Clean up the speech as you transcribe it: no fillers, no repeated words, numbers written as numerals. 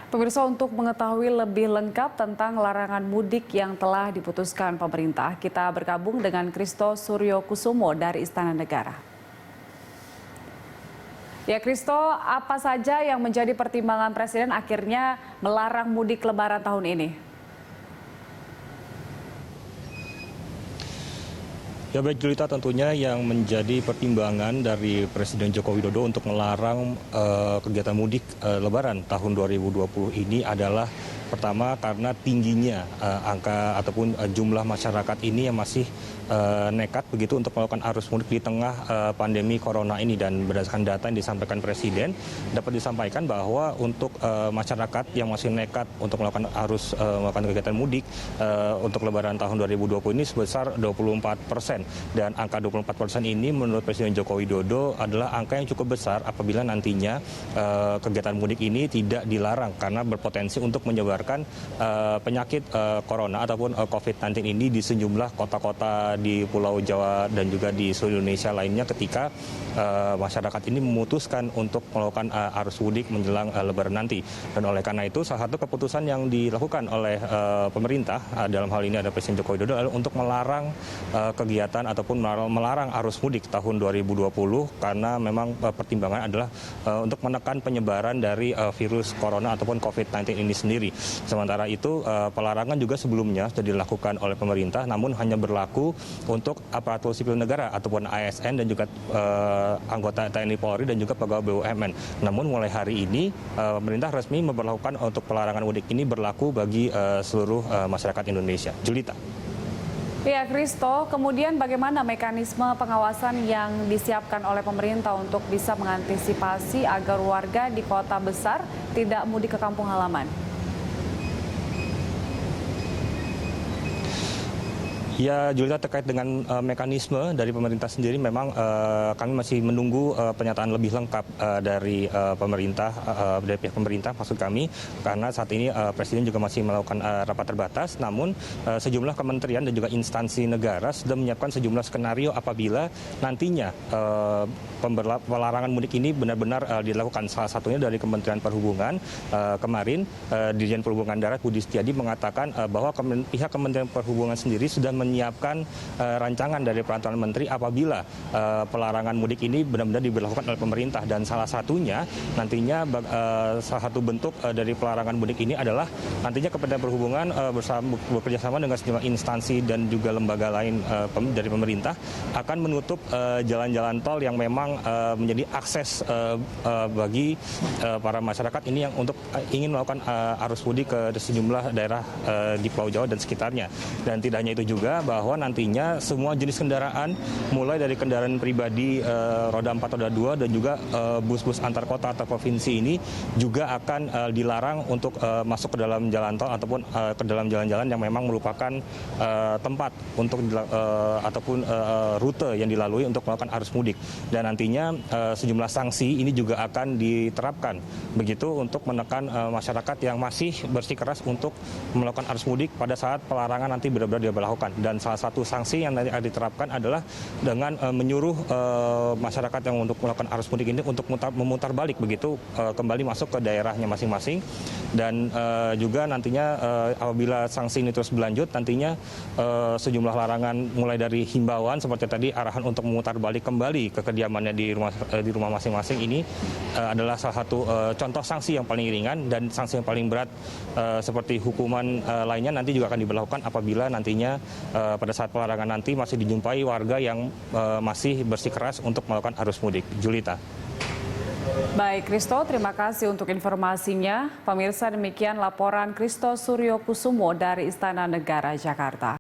Pemirsa, untuk mengetahui lebih lengkap tentang larangan mudik yang telah diputuskan pemerintah, kita bergabung dengan Christo Suryokusumo dari Istana Negara. Ya Christo, apa saja yang menjadi pertimbangan Presiden akhirnya melarang mudik Lebaran tahun ini? Ya baik Julita, tentunya yang menjadi pertimbangan dari Presiden Joko Widodo untuk melarang kegiatan mudik Lebaran tahun 2020 ini adalah pertama karena tingginya angka ataupun jumlah masyarakat ini yang masih nekat begitu untuk melakukan arus mudik di tengah pandemi corona ini. Dan berdasarkan data yang disampaikan Presiden, dapat disampaikan bahwa untuk masyarakat yang masih nekat untuk melakukan kegiatan mudik untuk Lebaran tahun 2020 ini sebesar 24%. Dan angka 24% ini menurut Presiden Joko Widodo adalah angka yang cukup besar apabila nantinya kegiatan mudik ini tidak dilarang karena berpotensi untuk menyebarkan penyakit corona ataupun COVID-19 ini di sejumlah kota-kota di Pulau Jawa dan juga di seluruh Indonesia lainnya ketika masyarakat ini memutuskan untuk melakukan arus mudik menjelang Lebaran nanti. Dan oleh karena itu salah satu keputusan yang dilakukan oleh pemerintah dalam hal ini ada Presiden Joko Widodo adalah untuk melarang kegiatan ataupun melarang arus mudik tahun 2020 karena memang pertimbangan adalah untuk menekan penyebaran dari virus corona ataupun COVID-19 ini sendiri. Sementara itu pelarangan juga sebelumnya sudah dilakukan oleh pemerintah namun hanya berlaku untuk aparatur sipil negara ataupun ASN dan juga anggota TNI Polri dan juga pegawai BUMN. Namun mulai hari ini pemerintah resmi memberlakukan untuk pelarangan mudik ini berlaku bagi seluruh masyarakat Indonesia. Julita. Ya, Christo, kemudian bagaimana mekanisme pengawasan yang disiapkan oleh pemerintah untuk bisa mengantisipasi agar warga di kota besar tidak mudik ke kampung halaman? Ya, Julita, terkait dengan mekanisme dari pemerintah sendiri memang kami masih menunggu pernyataan lebih lengkap dari pemerintah, dari pihak pemerintah maksud kami, karena saat ini Presiden juga masih melakukan rapat terbatas, namun sejumlah kementerian dan juga instansi negara sudah menyiapkan sejumlah skenario apabila nantinya pelarangan mudik ini benar-benar dilakukan. Salah satunya dari Kementerian Perhubungan kemarin, Dirjen Perhubungan Darat Budi Setiadi mengatakan bahwa pihak Kementerian Perhubungan sendiri sudah menyiapkan rancangan dari peraturan menteri apabila pelarangan mudik ini benar-benar diberlakukan oleh pemerintah. Dan salah satunya nantinya salah satu bentuk dari pelarangan mudik ini adalah nantinya Kementerian Perhubungan bekerjasama dengan sejumlah instansi dan juga lembaga lain dari pemerintah akan menutup jalan-jalan tol yang memang menjadi akses bagi para masyarakat ini yang untuk ingin melakukan arus mudik ke sejumlah daerah di Pulau Jawa dan sekitarnya. Dan tidak hanya itu juga bahwa nantinya semua jenis kendaraan mulai dari kendaraan pribadi roda 4 roda 2 dan juga bus-bus antar kota atau provinsi ini juga akan dilarang untuk masuk ke dalam jalan tol ataupun ke dalam jalan-jalan yang memang merupakan tempat untuk ataupun rute yang dilalui untuk melakukan arus mudik. Dan nantinya sejumlah sanksi ini juga akan diterapkan begitu untuk menekan masyarakat yang masih bersikeras untuk melakukan arus mudik pada saat pelarangan nanti benar-benar diberlakukan. Dan salah satu sanksi yang nanti akan diterapkan adalah dengan menyuruh masyarakat yang untuk melakukan arus mudik ini untuk memutar balik begitu kembali masuk ke daerahnya masing-masing. Dan juga nantinya apabila sanksi ini terus berlanjut, nantinya sejumlah larangan mulai dari himbauan seperti tadi arahan untuk memutar balik kembali ke kediamannya di rumah masing-masing ini adalah salah satu contoh sanksi yang paling ringan. Dan sanksi yang paling berat seperti hukuman lainnya nanti juga akan diberlakukan apabila nantinya pada saat pelarangan nanti masih dijumpai warga yang masih bersikeras untuk melakukan arus mudik. Julita. Baik, Christo, terima kasih untuk informasinya. Pemirsa, demikian laporan Christo Suryokusumo dari Istana Negara, Jakarta.